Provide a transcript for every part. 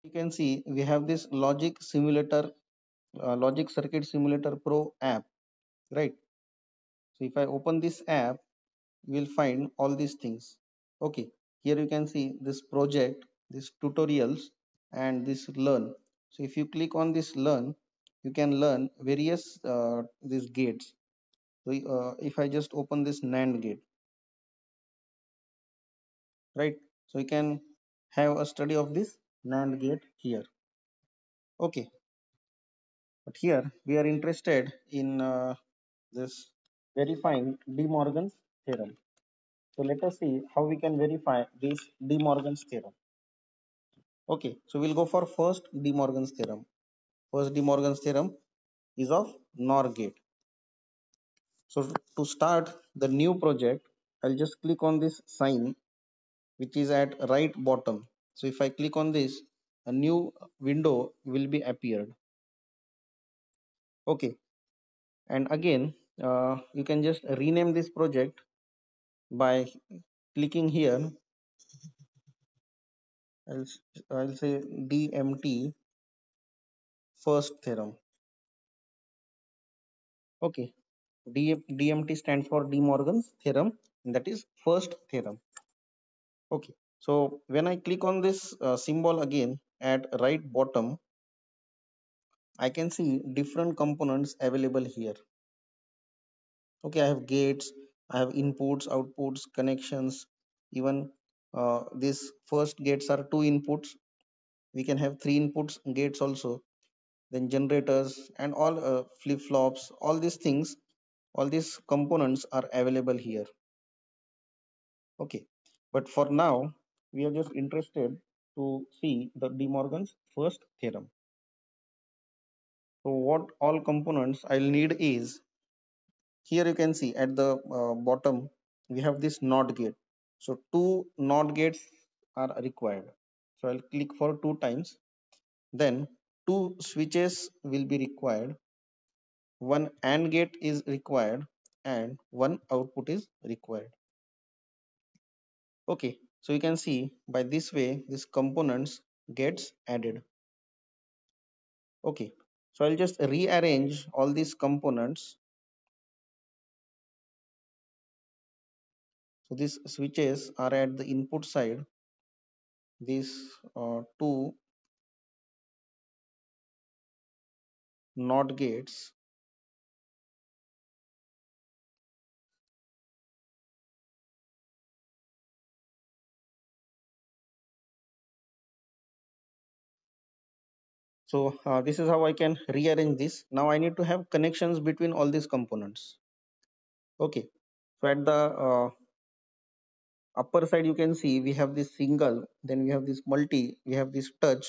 You can see we have this logic circuit simulator pro app, right? So if I open this app, you will find all these things. Okay, here you can see this project, this tutorials, and this learn. So if you click on this learn, you can learn various these gates. So if I just open this NAND gate, right? So you can have a study of this NAND gate here. Okay, but here we are interested in this verifying De Morgan's theorem. So let us see how we can verify this De Morgan's theorem. Okay, so we'll go for first De Morgan's theorem. First De Morgan's theorem is of NOR gate. So to start the new project, I'll just click on this sign which is at right bottom. So if I click on this, a new window will be appeared. Okay, and again, you can just rename this project by clicking here. I'll, I'll say DMT first theorem. Okay, DMT stands for De Morgan's theorem, and that is first theorem. Okay, so when I click on this symbol again at right bottom, I can see different components available here. Okay, I have gates, I have inputs, outputs, connections. Even these first gates are two inputs. We can have three inputs gates also, then generators and all flip flops, all these things, all these components are available here. Okay, but for now we are just interested to see the De Morgan's first theorem. So what all components I'll need is, here you can see at the bottom we have this NOT gate. So two NOT gates are required. So I'll click for two times. Then two switches will be required. One AND gate is required and one output is required. Okay, so you can see by this way these components gets added. Okay, so I'll just rearrange all these components. So these switches are at the input side. These two NOT gates. So this is how I can rearrange this. Now I need to have connections between all these components. Okay, so at the upper side you can see we have this single, then we have this multi, we have this touch,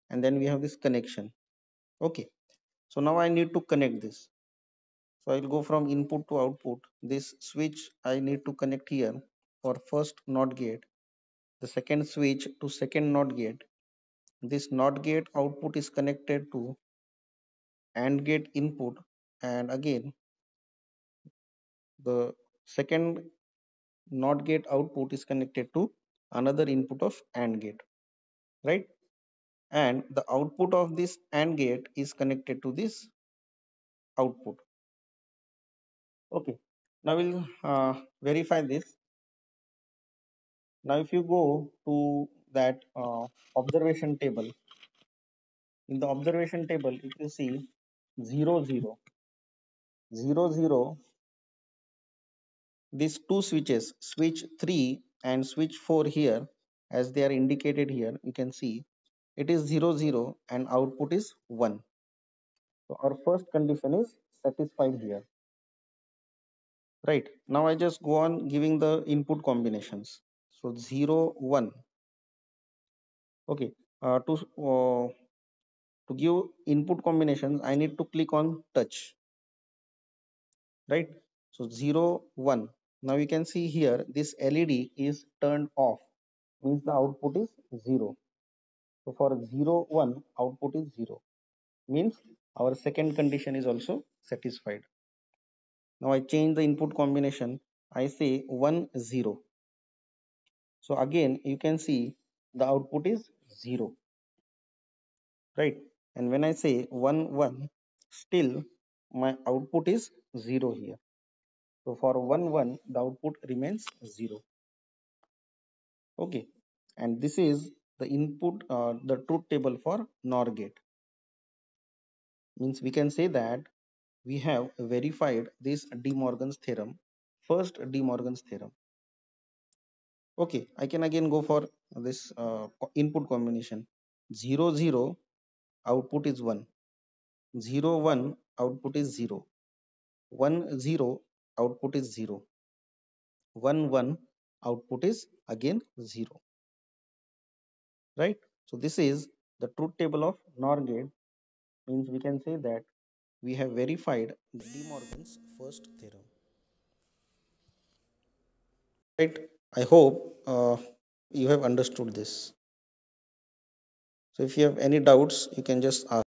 and then we have this connection. Okay, so now I need to connect this. So I'll go from input to output. This switch I need to connect here for first NOT gate, the second switch to second NOT gate. This NOT gate output is connected to AND gate input, and again the second NOT gate output is connected to another input of AND gate, right? And the output of this AND gate is connected to this output. Okay, now we'll verify this. Now if you go to that observation table, in the observation table if you see 0 0 0 0, these two switches, switch 3 and switch 4 here, as they are indicated here, you can see it is 0 0 and output is 1. So our first condition is satisfied here, right? Now I just go on giving the input combinations. So 0 1. Okay, uh, to uh, to give input combinations I need to click on touch, right? So 0 1. Now you can see here this LED is turned off, means the output is 0. So for 0 1 output is 0, means our second condition is also satisfied. Now I change the input combination, I say 1 0. So again you can see the output is 0. right? And when I say 1, 1, still my output is 0 here. So for 1, 1, the output remains 0. Okay. And this is the input, the truth table for NOR gate. Means we can say that we have verified this De Morgan's theorem, first De Morgan's theorem. Okay, I can again go for this input combination. 0, 0, output is 1. 0, 1, output is 0. 1, 0, output is 0. 1, 1, output is again 0. Right? So this is the truth table of NOR gate. Means we can say that we have verified the De Morgan's first theorem. Right? I hope you have understood this. So if you have any doubts, you can just ask.